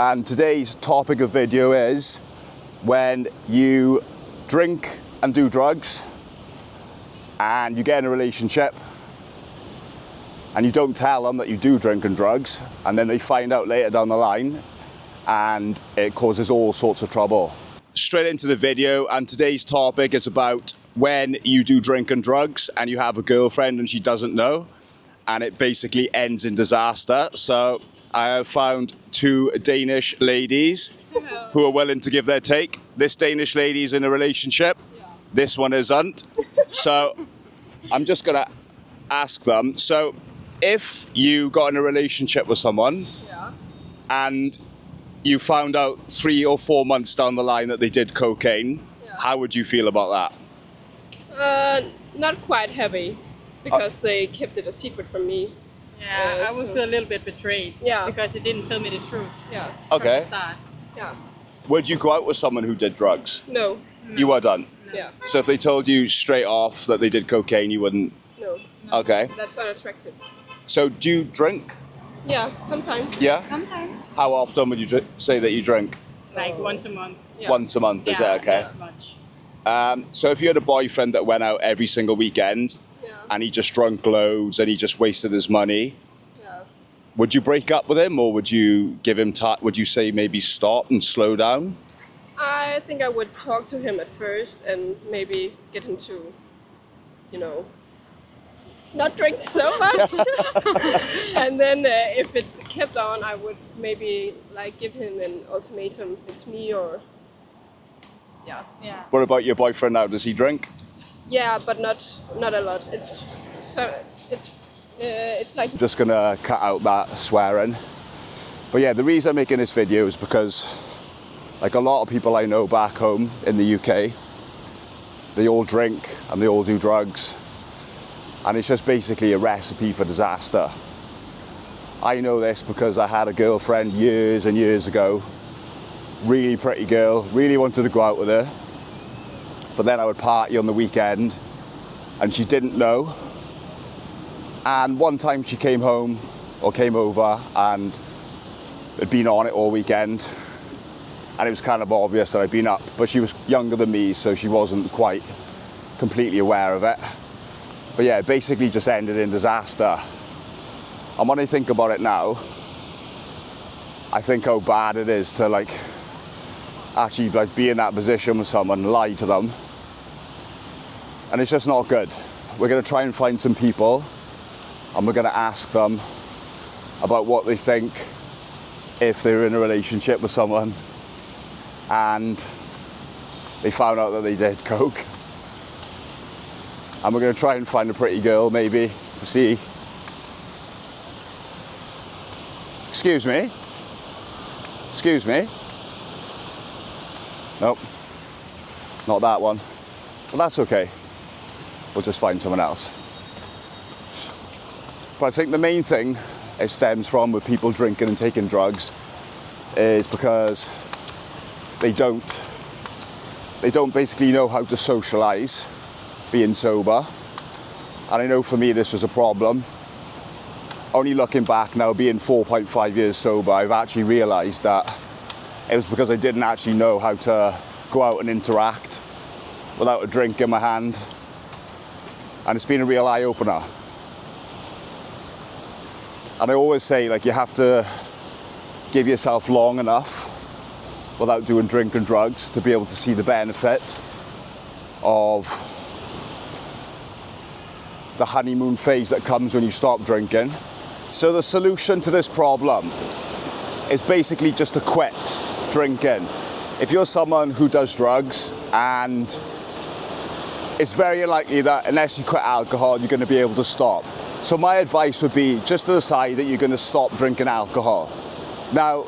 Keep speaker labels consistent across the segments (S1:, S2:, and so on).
S1: And today's topic of video is when you drink and do drugs and you get in a relationship and you don't tell them that you do drink and drugs, and then they find out later down the line and it causes all sorts of trouble. Straight into the video, and today's topic is about when you do drink and drugs and you have a girlfriend and she doesn't know, and it basically ends in disaster. So I have found two Danish ladies who are willing to give their take. This Danish lady is in a relationship. This one isn't. So I'm just gonna ask them. So if you got in a relationship with someone and you found out 3 or 4 months down the line that they did cocaine, how would you feel about
S2: that? Not quite happy, because they kept it a secret from me.
S3: Yeah, I would feel a little bit betrayed.
S2: Yeah.
S3: Because they didn't tell me the truth.
S2: Yeah.
S1: Okay.
S3: From the start.
S2: Yeah.
S1: Would you go out with someone who did drugs?
S2: No.
S1: You wouldn't?
S2: Yeah.
S1: So if they told you straight off that they did cocaine, you wouldn't?
S2: No.
S1: Okay.
S2: That's unattractive.
S1: So do you drink?
S2: Yeah, sometimes.
S1: Yeah?
S3: Sometimes.
S1: How often would you say that you drink?
S3: Like once a month.
S2: Yeah.
S1: Once a month, is
S3: Yeah,
S1: it okay?
S3: not much.
S1: So if you had a boyfriend that went out every single weekend and he just drunk loads and he just wasted his money, would you break up with him, or would you give him time? Would you say maybe stop and slow down?
S2: I think I would talk to him at first and maybe get him to, not drink so much. And then if it's kept on, I would maybe give him an ultimatum. It's me or... Yeah.
S1: What about your boyfriend now? Does he drink?
S2: Yeah, but not a lot. It's like...
S1: I'm just gonna cut out that swearing. But yeah, the reason I'm making this video is because a lot of people I know back home in the UK, they all drink and they all do drugs. And it's just basically a recipe for disaster. I know this because I had a girlfriend years and years ago, really pretty girl, really wanted to go out with her. But then I would party on the weekend and she didn't know. And one time she came home or came over and had been on it all weekend. And it was kind of obvious that I'd been up, but she was younger than me, so she wasn't quite completely aware of it. But yeah, it basically just ended in disaster. And when I think about it now, I think how bad it is to actually be in that position with someone, lie to them. And it's just not good. We're gonna try and find some people and we're gonna ask them about what they think if they're in a relationship with someone and they found out that they did coke. And we're gonna try and find a pretty girl maybe to see. Excuse me? Excuse me? Nope, not that one. Well, that's okay. We'll just find someone else. But I think the main thing it stems from with people drinking and taking drugs is because they don't basically know how to socialize being sober. And I know for me this was a problem. Only looking back now, being 4.5 years sober, I've actually realized that it was because I didn't actually know how to go out and interact without a drink in my hand. And it's been a real eye-opener. And I always say, you have to give yourself long enough without doing drink and drugs to be able to see the benefit of the honeymoon phase that comes when you stop drinking. So the solution to this problem is basically just to quit drinking. If you're someone who does drugs, and it's very unlikely that unless you quit alcohol, you're going to be able to stop. So my advice would be just to decide that you're going to stop drinking alcohol. Now,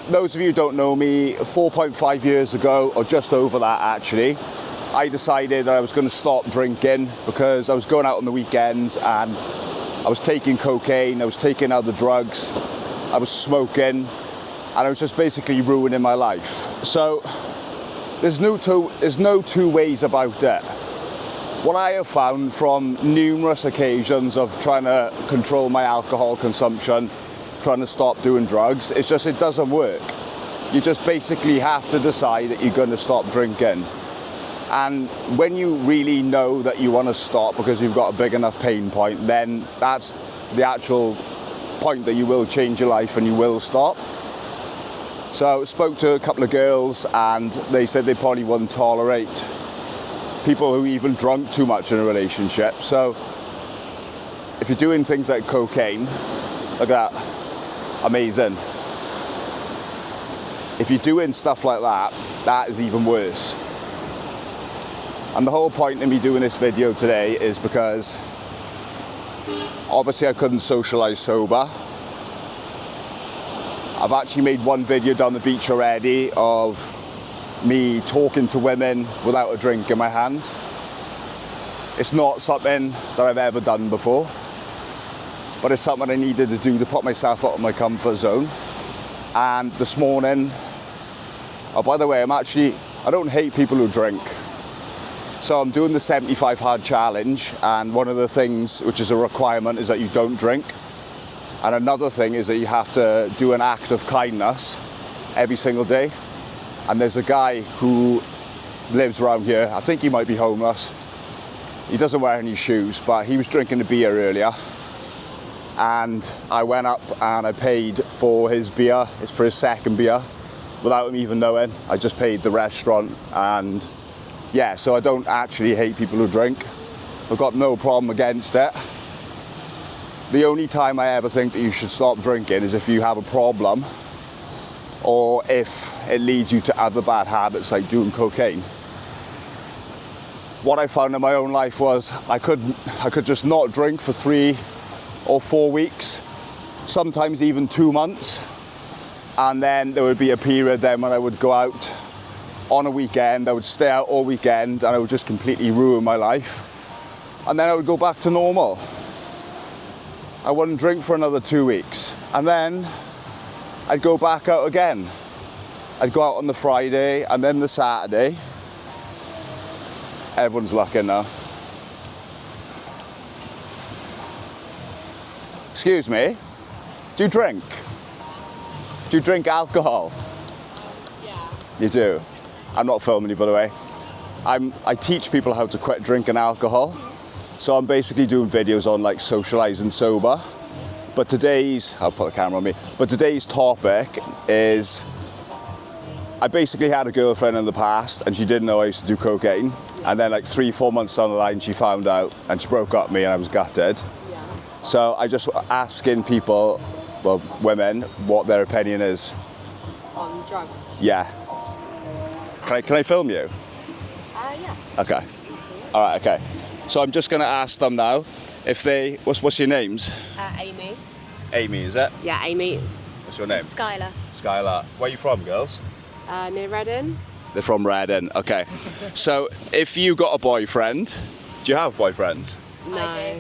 S1: those of you who don't know me, 4.5 years ago, or just over that actually, I decided that I was going to stop drinking because I was going out on the weekends and I was taking cocaine, I was taking other drugs, I was smoking, and I was just basically ruining my life. So there's no two ways about it. What I have found from numerous occasions of trying to control my alcohol consumption, trying to stop doing drugs, it's just it doesn't work. You just basically have to decide that you're going to stop drinking. And when you really know that you want to stop because you've got a big enough pain point, then that's the actual point that you will change your life and you will stop. So I spoke to a couple of girls and they said they probably wouldn't tolerate people who even drunk too much in a relationship. So if you're doing things like cocaine, look at that, amazing. If you're doing stuff like that, that is even worse. And the whole point of me doing this video today is because obviously I couldn't socialise sober. I've actually made one video down the beach already of me talking to women without a drink in my hand. It's not something that I've ever done before, but it's something I needed to do to put myself out of my comfort zone. And this morning, oh, by the way, I don't hate people who drink. So I'm doing the 75 hard challenge, and one of the things which is a requirement is that you don't drink. And another thing is that you have to do an act of kindness every single day. And there's a guy who lives around here, I think he might be homeless. He doesn't wear any shoes, but he was drinking a beer earlier. And I went up and I paid for his beer, it's for his second beer, without him even knowing. I just paid the restaurant, and yeah, so I don't actually hate people who drink. I've got no problem against it. The only time I ever think that you should stop drinking is if you have a problem or if it leads you to other bad habits like doing cocaine. What I found in my own life was I could just not drink for 3 or 4 weeks, sometimes even 2 months. And then there would be a period then when I would go out on a weekend, I would stay out all weekend and I would just completely ruin my life. And then I would go back to normal. I wouldn't drink for another 2 weeks. And then I'd go back out again. I'd go out on the Friday and then the Saturday. Everyone's looking now. Excuse me, do you drink? Do you drink alcohol?
S2: Yeah.
S1: You do? I'm not filming you, by the way. I teach people how to quit drinking alcohol. So I'm basically doing videos on like socialising sober. But I'll put the camera on me, but today's topic is, I basically had a girlfriend in the past and she didn't know I used to do cocaine. And then like 3-4 months down the line, she found out and she broke up with me and I was gutted.
S2: Yeah.
S1: So I just asking people, well, women, what their opinion is.
S4: On drugs?
S1: Yeah. Can I film you?
S4: Yeah.
S1: Okay. All right, okay. So I'm just gonna ask them now if they, what's your names?
S4: Amy.
S1: Amy, is it?
S4: Yeah, Amy.
S1: What's your name?
S4: Skylar.
S1: Skylar. Where are you from, girls?
S4: Near Reading.
S1: They're from Reading, okay. So if you got a boyfriend, do you have boyfriends?
S4: No.
S2: I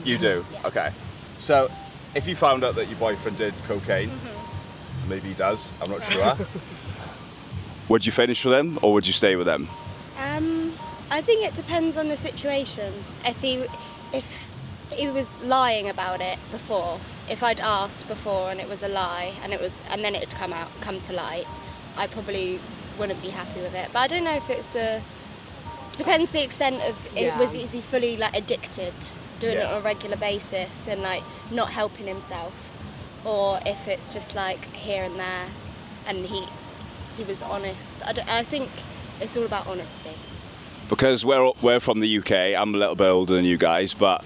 S2: do.
S1: You do?
S4: Yeah.
S1: Okay. So if you found out that your boyfriend did cocaine, maybe he does, I'm not sure. Would you finish with him or would you stay with him?
S5: I think it depends on the situation. If he was lying about it before, if I'd asked before and it was a lie and then it'd come to light, I probably wouldn't be happy with it. But I don't know if depends the extent of it.
S4: Yeah.
S5: Is he fully like addicted, doing it
S1: Yeah.
S5: on a regular basis and like not helping himself, or if it's just like here and there, and he was honest. I think it's all about honesty.
S1: Because we're from the UK, I'm a little bit older than you guys, but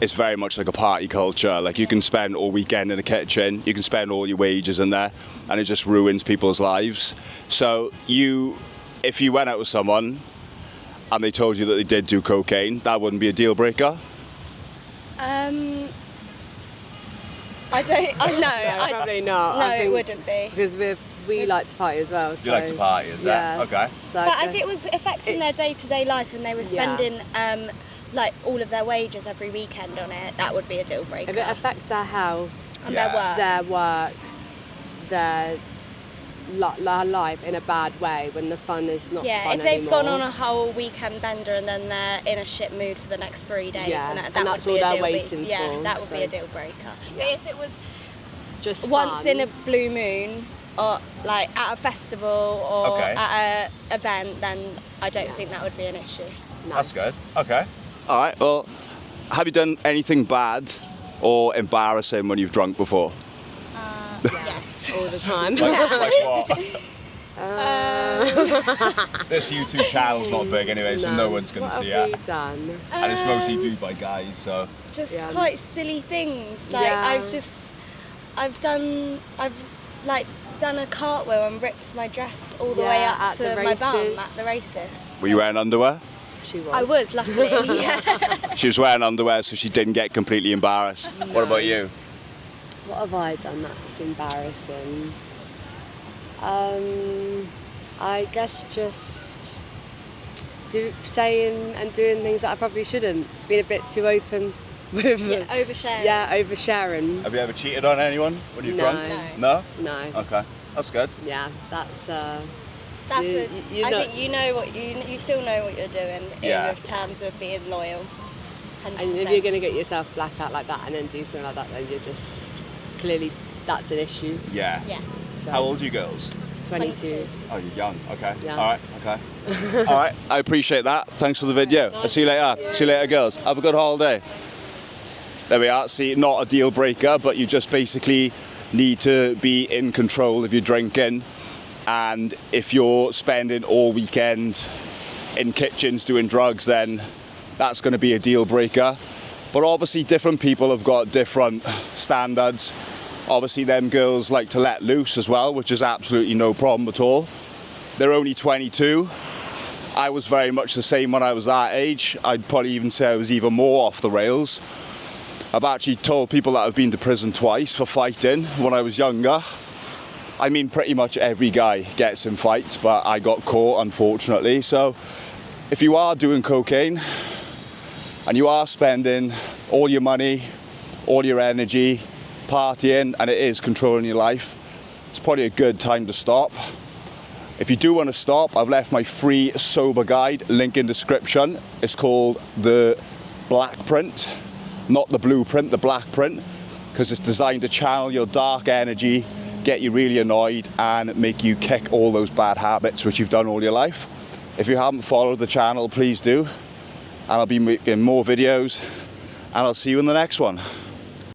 S1: it's very much like a party culture. Like you can spend all weekend in the kitchen, you can spend all your wages in there, and it just ruins people's lives. So if you went out with someone and they told you that they did do cocaine, that wouldn't be a deal breaker?
S5: No,
S4: Probably not.
S5: No,
S4: I
S5: it
S4: think
S5: wouldn't be.
S4: Because we like to party as well. So,
S1: You like to party, is
S4: yeah.
S1: that? Okay.
S4: So
S5: But
S4: I
S5: if it
S4: guess
S5: was affecting their day-to-day life and they were spending like all of their wages every weekend on it, that would be a deal breaker.
S4: if it affects their health,
S5: and
S1: Yeah.
S5: their work.
S4: their life in a bad way when the fun is not
S5: Yeah,
S4: fun
S5: if they've
S4: anymore.
S5: gone on a whole weekend bender and then they're in a shit mood for the next 3 days,
S4: Yeah,
S5: and
S4: and
S5: that
S4: that's
S5: would be
S4: all
S5: a
S4: they're
S5: deal
S4: waiting
S5: Yeah,
S4: for,
S5: that would be
S4: so-
S5: a deal breaker. But if it was
S4: just
S5: once
S4: fun,
S5: in a blue moon, or like at a festival or
S1: Okay.
S5: at a event, then I don't think that would be an issue.
S4: No.
S1: That's good. Okay. All right. Well, have you done anything bad or embarrassing when you've drunk before?
S5: Yes.
S4: All the time.
S1: Like what? This YouTube channel's not big anyway, so no one's going to
S4: What
S1: see
S4: have
S1: it.
S4: we done?
S1: And it's mostly viewed by guys, so.
S5: Just
S4: Yeah.
S5: quite silly things. Like
S4: Yeah.
S5: I've done a cartwheel and ripped my dress all the way
S4: Yeah,
S5: up
S4: at
S5: to
S4: the
S5: my bum
S4: races.
S5: at the races.
S1: Were you wearing underwear?
S4: She was.
S5: I was, luckily. Yeah.
S1: She was wearing underwear, so she didn't get completely embarrassed. What about you?
S4: What have I done that's embarrassing? I guess just saying and doing things that I probably shouldn't. Being a bit too open with.
S5: Yeah, oversharing.
S4: Yeah, oversharing.
S1: Have you ever cheated on anyone when you've
S4: No.
S1: drunk? No.
S4: No.
S1: Okay, that's good.
S4: Yeah, that's.
S5: That's
S4: You-
S5: it.
S4: you
S5: I
S4: know-
S5: think you know what you still know what you're doing
S1: Yeah.
S5: in terms of being loyal. 100%.
S4: And if you're going to get yourself black out like that and then do something like that, then you're just clearly that's an issue.
S1: Yeah.
S5: Yeah.
S4: So,
S1: How old are you girls?
S4: 22.
S1: Oh, you're young. Okay.
S4: Yeah.
S1: All right. Okay. All right. I appreciate that. Thanks for the video. I'll see you later. See you later, girls. Have a good holiday. There we are. See, not a deal breaker, but you just basically need to be in control of your drinking. And if you're spending all weekend in kitchens doing drugs, then that's going to be a deal breaker. But obviously, different people have got different standards. Obviously, them girls like to let loose as well, which is absolutely no problem at all. They're only 22. I was very much the same when I was that age. I'd probably even say I was even more off the rails. I've actually told people that I've been to prison twice for fighting when I was younger. I mean, pretty much every guy gets in fights, but I got caught, unfortunately. So if you are doing cocaine and you are spending all your money, all your energy, partying, and it is controlling your life, it's probably a good time to stop. If you do want to stop, I've left my free sober guide, link in description. It's called the Black Print, not the blueprint, the Black Print, because it's designed to channel your dark energy, get you really annoyed, and make you kick all those bad habits which you've done all your life. If you haven't followed the channel, please do, and I'll be making more videos, and I'll see you in the next one.